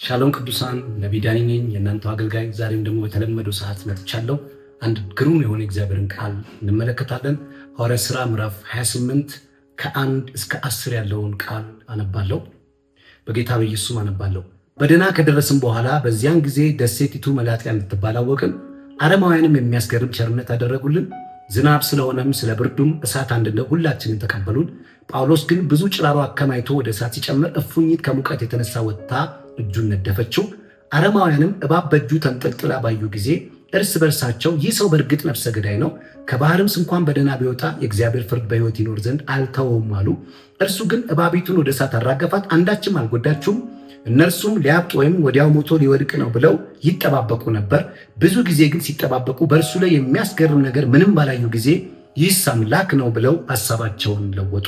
ሻሎም ቅዱሳን፣ ነቢይ ዳኒ ነኝ የእናንተው አገልጋይ። ዛሬም ደግሞ በተለመደው ሰዓት መጥቻለሁ። አንድ ግሩም የሆነ እግዚአብሔርን ቃል እንመለከታለን። ሐዋርያት ሥራ ምዕራፍ 28 ከ1 እስከ 10 ያለውን ቃል አነባለሁ። በጌታ በኢየሱስ አነባለሁ። በደህና ከደረስን በኋላ በዚያን ጊዜ ደሴቲቱ መላጥያ እንድትባል አወቅን። አረማውያንም የሚያስገርም ቸርነት አደረጉልን። ዝናብ ስለሆነም ስለ ብርዱም እሳት አንድነት ሁላችንን ተቀበሉን። ጳውሎስ ግን ብዙ ጭራሮ አከማይቶ ወደ እሳት ሲጨምር እፉኝት ከሙቀት የተነሳ ወጥታ እጁን ነደፈችው። አረማውያንም እባብ በእጁ ተንጠልጥላ ባዩ ጊዜ እርስ በርሳቸው ይህ ሰው በእርግጥ ነፍሰ ገዳይ ነው፣ ከባህርም እንኳን በደህና ቢወጣ የእግዚአብሔር ፍርድ በሕይወት ይኖር ዘንድ አልተወውም አሉ። እርሱ ግን እባቢቱን ወደ እሳት አራገፋት፣ አንዳችም አልጎዳችውም። እነርሱም ሊያብጥ ወይም ወዲያው ሞቶ ሊወድቅ ነው ብለው ይጠባበቁ ነበር። ብዙ ጊዜ ግን ሲጠባበቁ በእርሱ ላይ የሚያስገርም ነገር ምንም ባላዩ ጊዜ ይህስ አምላክ ነው ብለው ሐሳባቸውን ለወጡ።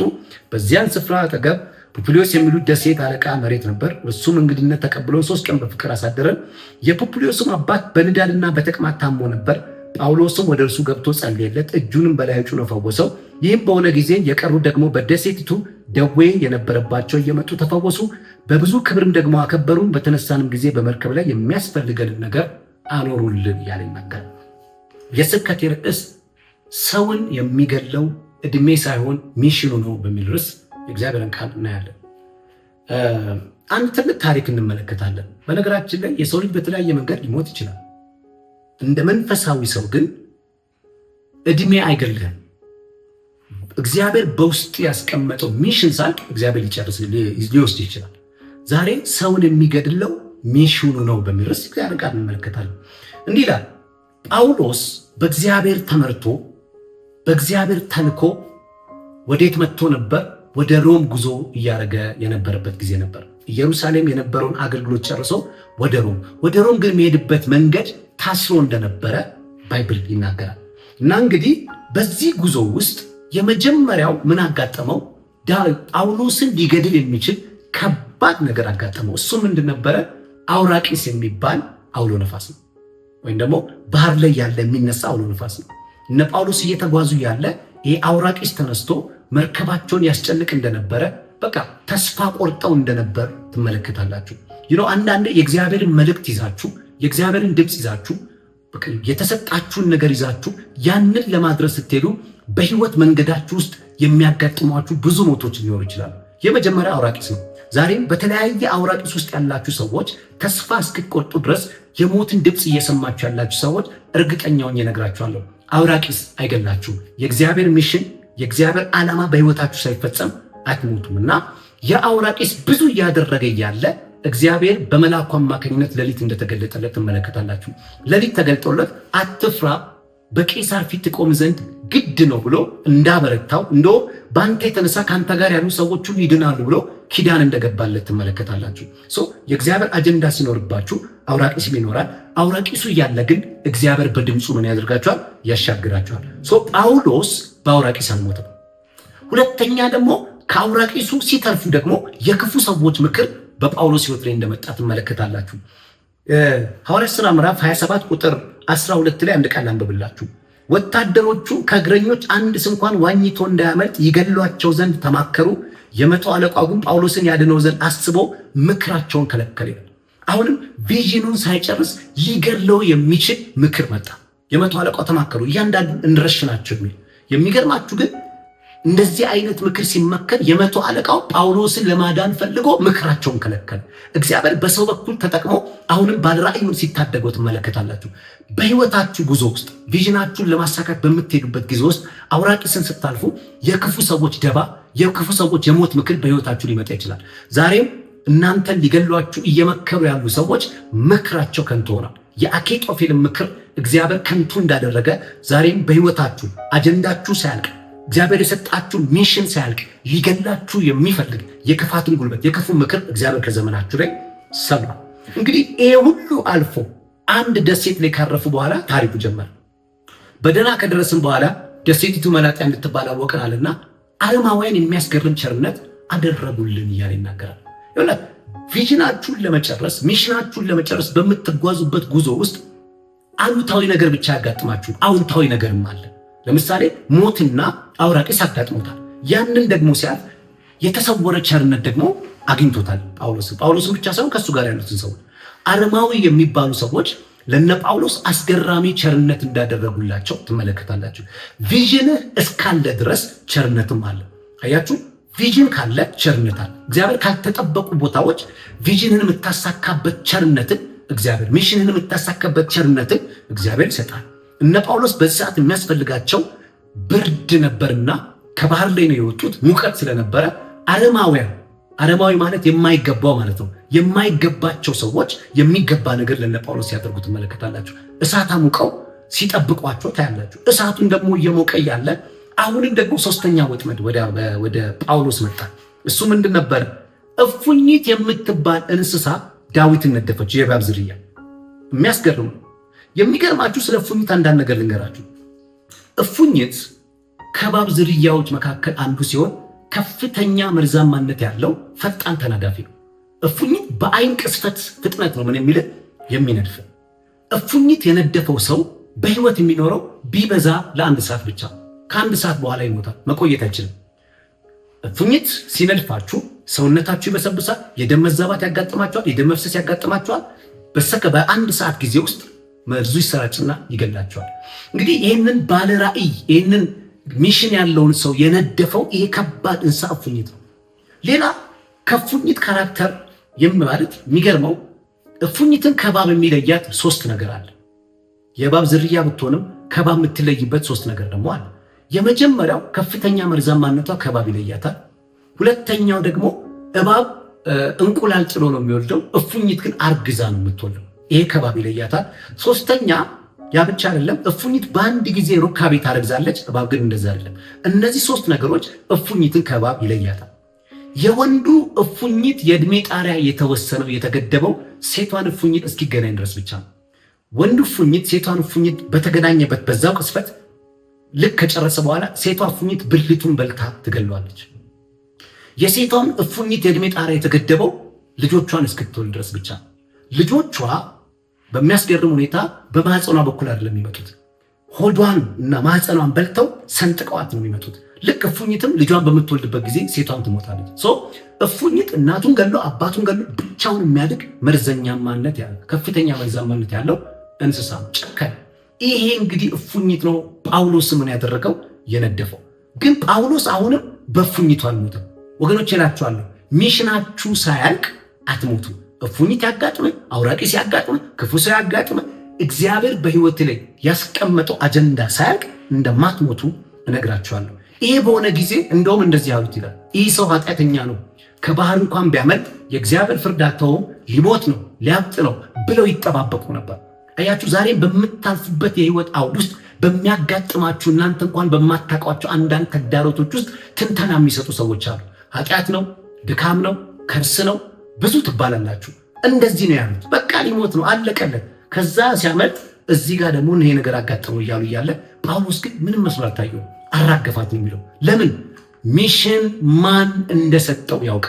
በዚያን ስፍራ አጠገብ ፑፕልዮስ የሚሉት ደሴት አለቃ መሬት ነበር። እርሱም እንግድነት ተቀብሎ 3 ቀን በፍቅር አሳደረን። የፑፕልዮስም አባት በንዳድና በተቅማጥ ታሞ ነበር። ጳውሎስም ወደ እርሱ ገብቶ ጸለየለት፣ እጁንም በላዩ ጭኖ ፈወሰው። ይህም በሆነ ጊዜ የቀሩት ደግሞ በደሴቲቱ ደዌ የነበረባቸው እየመጡ ተፈወሱ። በብዙ ክብርም ደግሞ አከበሩን። በተነሳንም ጊዜ በመርከብ ላይ የሚያስፈልገንን ነገር አኖሩልን እያለ ይናገራል። የስብከቴ ርዕስ ሰውን የሚገድለው ዕድሜ ሳይሆን ሚሽኑ ነው በሚል ርዕስ የእግዚአብሔርን ቃል እናያለን። አንድ ትልቅ ታሪክ እንመለከታለን። በነገራችን ላይ የሰው ልጅ በተለያየ መንገድ ሊሞት ይችላል። እንደ መንፈሳዊ ሰው ግን ዕድሜ አይገልህም። እግዚአብሔር በውስጥ ያስቀመጠው ሚሽን ሳልቅ እግዚአብሔር ሊወስድ ይችላል። ዛሬ ሰውን የሚገድለው ሚሽኑ ነው በሚል ርዕስ እግዚአብሔር ቃል እንመለከታለን። እንዲህ ይላል፣ ጳውሎስ በእግዚአብሔር ተመርቶ በእግዚአብሔር ተልኮ ወዴት መጥቶ ነበር? ወደ ሮም ጉዞ እያደረገ የነበረበት ጊዜ ነበር። ኢየሩሳሌም የነበረውን አገልግሎት ጨርሶ ወደ ሮም ግን የሚሄድበት መንገድ ታስሮ እንደነበረ ባይብል ይናገራል። እና እንግዲህ በዚህ ጉዞ ውስጥ የመጀመሪያው ምን አጋጠመው? ጳውሎስን ሊገድል የሚችል ከባድ ነገር አጋጠመው። እሱ ምንድን ነበረ? አውራቂስ የሚባል አውሎ ነፋስ ነው፣ ወይም ደግሞ ባህር ላይ ያለ የሚነሳ አውሎ ነፋስ ነው። እነ ጳውሎስ እየተጓዙ ያለ ይሄ አውራቂስ ተነስቶ መርከባቸውን ያስጨንቅ እንደነበረ፣ በቃ ተስፋ ቆርጠው እንደነበር ትመለከታላችሁ። አንዳንዴ የእግዚአብሔርን መልእክት ይዛችሁ የእግዚአብሔርን ድምፅ ይዛችሁ የተሰጣችሁን ነገር ይዛችሁ ያንን ለማድረስ ስትሄዱ በህይወት መንገዳችሁ ውስጥ የሚያጋጥሟችሁ ብዙ ሞቶች ሊኖሩ ይችላሉ። የመጀመሪያ አውራቂስ ነው። ዛሬም በተለያየ አውራቂስ ውስጥ ያላችሁ ሰዎች ተስፋ እስክትቆርጡ ድረስ የሞትን ድምፅ እየሰማችሁ ያላችሁ ሰዎች እርግጠኛውን እነግራችኋለሁ፣ አውራቂስ አይገላችሁም። የእግዚአብሔር ሚሽን የእግዚአብሔር ዓላማ በህይወታችሁ ሳይፈጸም አትሞቱም። እና የአውራቂስ ብዙ እያደረገ ያለ እግዚአብሔር በመልአኩ አማካኝነት ሌሊት እንደተገለጠለት ትመለከታላችሁ። ሌሊት ተገልጦለት አትፍራ፣ በቄሳር ፊት ትቆም ዘንድ ግድ ነው ብሎ እንዳበረታው፣ እንደውም በአንተ የተነሳ ከአንተ ጋር ያሉ ሰዎች ሁሉ ይድናሉ ብሎ ኪዳን እንደገባለት ትመለከታላችሁ። የእግዚአብሔር አጀንዳ ሲኖርባችሁ አውራቂስ ይኖራል። አውራቂሱ እያለ ግን እግዚአብሔር በድምፁ ምን ያደርጋችኋል? ያሻግራችኋል። ጳውሎስ በአውራቂስ አልሞተም። ሁለተኛ ደግሞ ከአውራቂሱ ሲተርፉ ደግሞ የክፉ ሰዎች ምክር በጳውሎስ ሕይወት ላይ እንደመጣ ትመለከታላችሁ። ሐዋርያት ሥራ ምዕራፍ 27 ቁጥር 12 ላይ አንድ ቃል አንብብላችሁ። ወታደሮቹ ከእግረኞች አንድስ እንኳን ዋኝቶ እንዳያመልጥ ይገድሏቸው ዘንድ ተማከሩ። የመቶ አለቃው ግን ጳውሎስን ያድነው ዘንድ አስቦ ምክራቸውን ከለከለ። አሁንም ቪዥኑን ሳይጨርስ ሊገድለው የሚችል ምክር መጣ። የመቶ አለቃው ተማከሩ፣ እያንዳንዱ እንረሽናቸው የሚል። የሚገርማችሁ ግን እንደዚህ አይነት ምክር ሲመከር የመቶ አለቃው ጳውሎስን ለማዳን ፈልጎ ምክራቸውን ከለከለ። እግዚአብሔር በሰው በኩል ተጠቅሞ አሁንም ባለራእዩን ሲታደገው ትመለከታላችሁ። በህይወታችሁ ጉዞ ውስጥ ቪዥናችሁን ለማሳካት በምትሄዱበት ጊዜ ውስጥ አውራቂስን ስታልፉ የክፉ ሰዎች ደባ፣ የክፉ ሰዎች የሞት ምክር በህይወታችሁ ሊመጣ ይችላል። ዛሬም እናንተን ሊገሏችሁ እየመከሩ ያሉ ሰዎች ምክራቸው ከንቱ ሆኗል። የአኬጦፌልን ምክር እግዚአብሔር ከንቱ እንዳደረገ ዛሬም በህይወታችሁ አጀንዳችሁ ሳያልቅ እግዚአብሔር የሰጣችሁ ሚሽን ሳያልቅ ሊገላችሁ የሚፈልግ የክፋትን ጉልበት የክፉ ምክር እግዚአብሔር ከዘመናችሁ ላይ ሰብሯል። እንግዲህ ይሄ ሁሉ አልፎ አንድ ደሴት ላይ ካረፉ በኋላ ታሪኩ ጀመረ። በደህና ከደረስን በኋላ ደሴቲቱ መላጥያ እንድትባል አወቅን አለና አረማውያን የሚያስገርም ቸርነት አደረጉልን እያለ ይናገራል። ቪዥናችሁን ለመጨረስ ሚሽናችሁን ለመጨረስ በምትጓዙበት ጉዞ ውስጥ አሉታዊ ነገር ብቻ ያጋጥማችሁ፣ አዎንታዊ ነገርም አለ። ለምሳሌ ሞትና አውራቂስ አጋጥሞታል። ያንን ደግሞ ሲያልፍ የተሰወረ ቸርነት ደግሞ አግኝቶታል ጳውሎስን ብቻ ሳይሆን ከሱ ጋር ያሉትን ሰዎች። አረማዊ የሚባሉ ሰዎች ለነ ጳውሎስ አስገራሚ ቸርነት እንዳደረጉላቸው ትመለከታላችሁ። ቪዥንህ እስካለ ድረስ ቸርነትም አለ። አያችሁ፣ ቪዥን ካለ ቸርነት አለ። እግዚአብሔር ካልተጠበቁ ቦታዎች ቪዥንን የምታሳካበት ቸርነትን እግዚአብሔር ሚሽንን የምታሳካበት ቸርነትን እግዚአብሔር ይሰጣል። እነ ጳውሎስ በዚህ ሰዓት የሚያስፈልጋቸው ብርድ ነበርና ከባህር ላይ ነው የወጡት። ሙቀት ስለነበረ አረማዊ ማለት የማይገባው ማለት ነው። የማይገባቸው ሰዎች የሚገባ ነገር ለነ ጳውሎስ ሲያደርጉ ትመለከታላችሁ። እሳት አሙቀው ሲጠብቋቸው ታያላችሁ። እሳቱን ደግሞ እየሞቀ ያለ አሁንም ደግሞ ሶስተኛ ወጥመድ ወደ ጳውሎስ መጣ። እሱ ምንድን ነበር? እፉኝት የምትባል እንስሳ ዳዊትን ነደፈች። የእባብ ዝርያ። የሚያስገርም ነው። የሚገርማችሁ ስለ እፉኝት አንዳንድ ነገር ልንገራችሁ። እፉኝት ከእባብ ዝርያዎች መካከል አንዱ ሲሆን ከፍተኛ መርዛማነት ያለው ፈጣን ተናዳፊ ነው። እፉኝት በአይን ቅስፈት ፍጥነት ነው የሚነድፍ። እፉኝት የነደፈው ሰው በህይወት የሚኖረው ቢበዛ ለ1 ሰዓት ብቻ። ከ1 ሰዓት በኋላ ይሞታል። መቆየት አይችልም። እፉኝት ሲነድፋችሁ ሰውነታችሁ ይበሰብሳል። የደም መዛባት ያጋጥማችኋል። የደም መፍሰስ ያጋጥማችኋል። በ1 ሰዓት ጊዜ ውስጥ መርዙ ይሰራጭና ይገላችኋል። እንግዲህ ይህንን ባለ ራእይ ይህንን ሚሽን ያለውን ሰው የነደፈው ይሄ ከባድ እንስሳ እፉኝት ነው። ሌላ ከእፉኝት ካራክተር ማለት የሚገርመው እፉኝትን ከእባብ የሚለያት 3 ነገር አለ። የእባብ ዝርያ ብትሆንም ከእባብ የምትለይበት 3 ነገር ደግሞ አለ። የመጀመሪያው ከፍተኛ መርዛማነቷ ከእባብ ይለያታል። ሁለተኛው ደግሞ እባብ እንቁላል ጥሎ ነው የሚወልደው፣ እፉኝት ግን አርግዛ ነው የምትወልደው። ይሄ ከእባብ ይለያታል። ሶስተኛ ያ ብቻ አይደለም፣ እፉኝት በአንድ ጊዜ ሩካቤ ታረግዛለች፣ እባብ ግን እንደዛ አይደለም። እነዚህ 3 ነገሮች እፉኝትን ከእባብ ይለያታል። የወንዱ እፉኝት የእድሜ ጣሪያ የተወሰነው የተገደበው ሴቷን እፉኝት እስኪገናኝ ድረስ ብቻ ነው። ወንዱ እፉኝት ሴቷን እፉኝት በተገናኘበት በዛው ቅስፈት ልክ ከጨረሰ በኋላ ሴቷ እፉኝት ብልቱን በልታ ትገለዋለች። የሴቷን እፉኝት የእድሜ ጣሪያ የተገደበው ልጆቿን እስክትወልድ ድረስ ብቻ። ልጆቿ በሚያስገርም ሁኔታ በማህፀኗ በኩል አይደለም የሚመጡት። ሆዷን እና ማህፀኗን በልተው ሰንጥቀዋት ነው የሚመጡት። ልክ እፉኝትም ልጇን በምትወልድበት ጊዜ ሴቷን ትሞታለች። እፉኝት እናቱን ገሎ አባቱን ገሎ ብቻውን የሚያድግ መርዘኛማነት ያለው ከፍተኛ መርዛማነት ያለው እንስሳ ጨካኝ። ይሄ እንግዲህ እፉኝት ነው ጳውሎስ ምን ያደረገው የነደፈው። ግን ጳውሎስ አሁንም በእፉኝቱ አልሞተም። ወገኖች እላችኋለሁ፣ ሚሽናችሁ ሳያልቅ አትሞቱ። እፉኝት ያጋጥመን፣ አውራቂስ ያጋጥመን፣ ክፉ ሰው ያጋጥመን፣ እግዚአብሔር በህይወት ላይ ያስቀመጠው አጀንዳ ሳያልቅ እንደማትሞቱ እነግራችኋለሁ። ይሄ በሆነ ጊዜ እንደውም እንደዚህ ያሉት ይላል፣ ይህ ሰው ኃጢአተኛ ነው፣ ከባህር እንኳን ቢያመልጥ የእግዚአብሔር ፍርድ አልተወውም፣ ሊሞት ነው፣ ሊያብጥ ነው ብለው ይጠባበቁ ነበር። አያችሁ፣ ዛሬም በምታልፉበት የህይወት አውድ ውስጥ በሚያጋጥማችሁ እናንተ እንኳን በማታውቋቸው አንዳንድ ተግዳሮቶች ውስጥ ትንተና የሚሰጡ ሰዎች አሉ። ኃጢአት ነው፣ ድካም ነው፣ ከርስ ነው፣ ብዙ ትባላላችሁ። እንደዚህ ነው ያሉት። በቃ ሊሞት ነው፣ አለቀለት። ከዛ ሲያመልጥ እዚህ ጋር ደግሞ ይሄ ነገር አጋጠመው እያሉ እያለ ጳውሎስ ግን ምንም መስሎ አልታየው፣ አራገፋት ነው የሚለው። ለምን? ሚሽን ማን እንደሰጠው ያውቅ።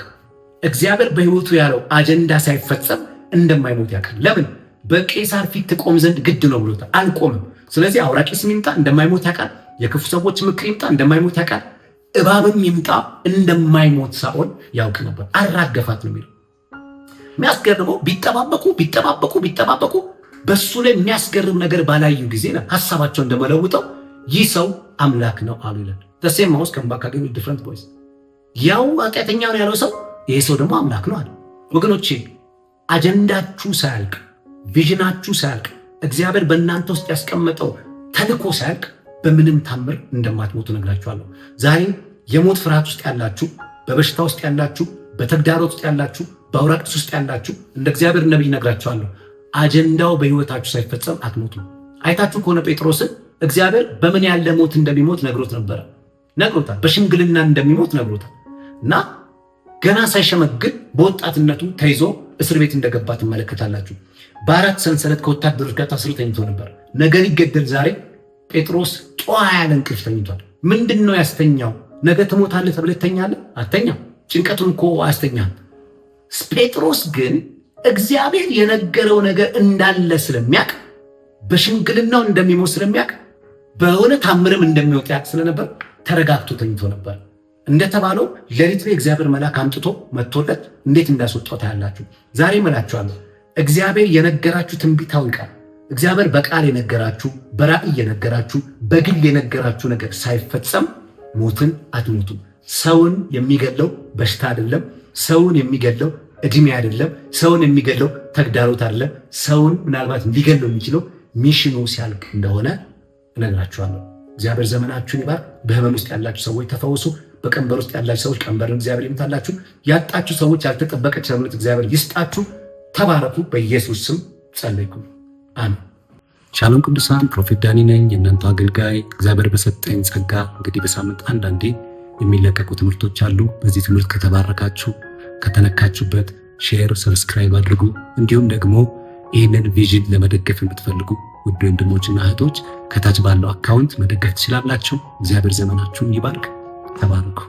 እግዚአብሔር በህይወቱ ያለው አጀንዳ ሳይፈጸም እንደማይሞት ያውቃል። ለምን? በቄሳር ፊት ትቆም ዘንድ ግድ ነው ብሎታል። አልቆምም። ስለዚህ አውራቂስ ይምጣ እንደማይሞት ያውቃል። የክፉ ሰዎች ምክር ይምጣ እንደማይሞት ያውቃል። እባብም ይምጣ እንደማይሞት ሳኦል ያውቅ ነበር። አራገፋት ነው የሚለው። የሚያስገርመው ቢጠባበቁ በሱ ላይ የሚያስገርም ነገር ባላዩ ጊዜ ነው ሐሳባቸው እንደመለውጠው ይህ ሰው አምላክ ነው አሉ ይላል። ተሴም ማውስ ከምባካ ግን ዲፍረንት ቮይስ ያው ኃጢአተኛ ነው ያለው ሰው ይሄ ሰው ደግሞ አምላክ ነው አለ። ወገኖቼ አጀንዳችሁ ሳያልቅ፣ ቪዥናችሁ ሳያልቅ፣ እግዚአብሔር በእናንተ ውስጥ ያስቀመጠው ተልእኮ ሳያልቅ በምንም ታምር እንደማትሞቱ ነግራችኋለሁ። ዛሬ የሞት ፍርሃት ውስጥ ያላችሁ፣ በበሽታ ውስጥ ያላችሁ፣ በተግዳሮት ውስጥ ያላችሁ፣ በአውራቂስ ውስጥ ያላችሁ እንደ እግዚአብሔር ነብይ ነግራችኋለሁ። አጀንዳው በህይወታችሁ ሳይፈጸም አትሞቱ። አይታችሁ ከሆነ ጴጥሮስን እግዚአብሔር በምን ያለ ሞት እንደሚሞት ነግሮታል። በሽምግልና እንደሚሞት ነግሮታል። እና ገና ሳይሸመግል በወጣትነቱ ተይዞ እስር ቤት እንደገባ ትመለከታላችሁ። በ4 ሰንሰለት ከወታደሮች ጋር ታስሮ ተኝቶ ነበር። ነገ ሊገደል ዛሬ ጴጥሮስ ጧ ያለ እንቅልፍ ተኝቷል። ምንድን ነው ያስተኛው? ነገ ትሞታለህ ተብለህ ትተኛለህ? አትተኛም። ጭንቀቱን እኮ አያስተኛም። ጴጥሮስ ግን እግዚአብሔር የነገረው ነገር እንዳለ ስለሚያውቅ፣ በሽምግልናው እንደሚሞት ስለሚያውቅ፣ በሆነ ታምርም እንደሚወጣ ያውቅ ስለነበር ተረጋግቶ ተኝቶ ነበር። እንደተባለው ሌሊት ላይ እግዚአብሔር መልአክ አምጥቶ መጥቶለት እንዴት እንዳስወጣው ታያላችሁ። ዛሬ እላችኋለሁ እግዚአብሔር የነገራችሁ ትንቢታዊ ቃል፣ እግዚአብሔር በቃል የነገራችሁ፣ በራእይ የነገራችሁ፣ በግል የነገራችሁ ነገር ሳይፈጸም ሞትን አትሞቱም። ሰውን የሚገለው በሽታ አይደለም። ሰውን የሚገለው እድሜ አይደለም። ሰውን የሚገለው ተግዳሮት አይደለም። ሰውን ምናልባት ሊገለው የሚችለው ሚሽኑ ሲያልቅ እንደሆነ እነግራችኋለሁ። እግዚአብሔር ዘመናችሁን ይባርክ። በህመም ውስጥ ያላችሁ ሰዎች ተፈወሱ። በቀንበር ውስጥ ያላችሁ ሰዎች ቀንበርን እግዚአብሔር ይምታላችሁ። ያጣችሁ ሰዎች ያልተጠበቀ ቸርነት እግዚአብሔር ይስጣችሁ። ተባረኩ። በኢየሱስ ስም ጸለይኩ። አሜን። ሻሎም ቅዱሳን፣ ፕሮፌት ዳኒ ነኝ፣ የእናንተ አገልጋይ። እግዚአብሔር በሰጠኝ ጸጋ እንግዲህ በሳምንት አንዳንዴ የሚለቀቁ ትምህርቶች አሉ። በዚህ ትምህርት ከተባረካችሁ፣ ከተነካችሁበት ሼር፣ ሰብስክራይብ አድርጉ። እንዲሁም ደግሞ ይህንን ቪዥን ለመደገፍ የምትፈልጉ ውድ ወንድሞችና እህቶች ከታች ባለው አካውንት መደገፍ ትችላላችሁ። እግዚአብሔር ዘመናችሁን ይባርክ። ተባረኩ።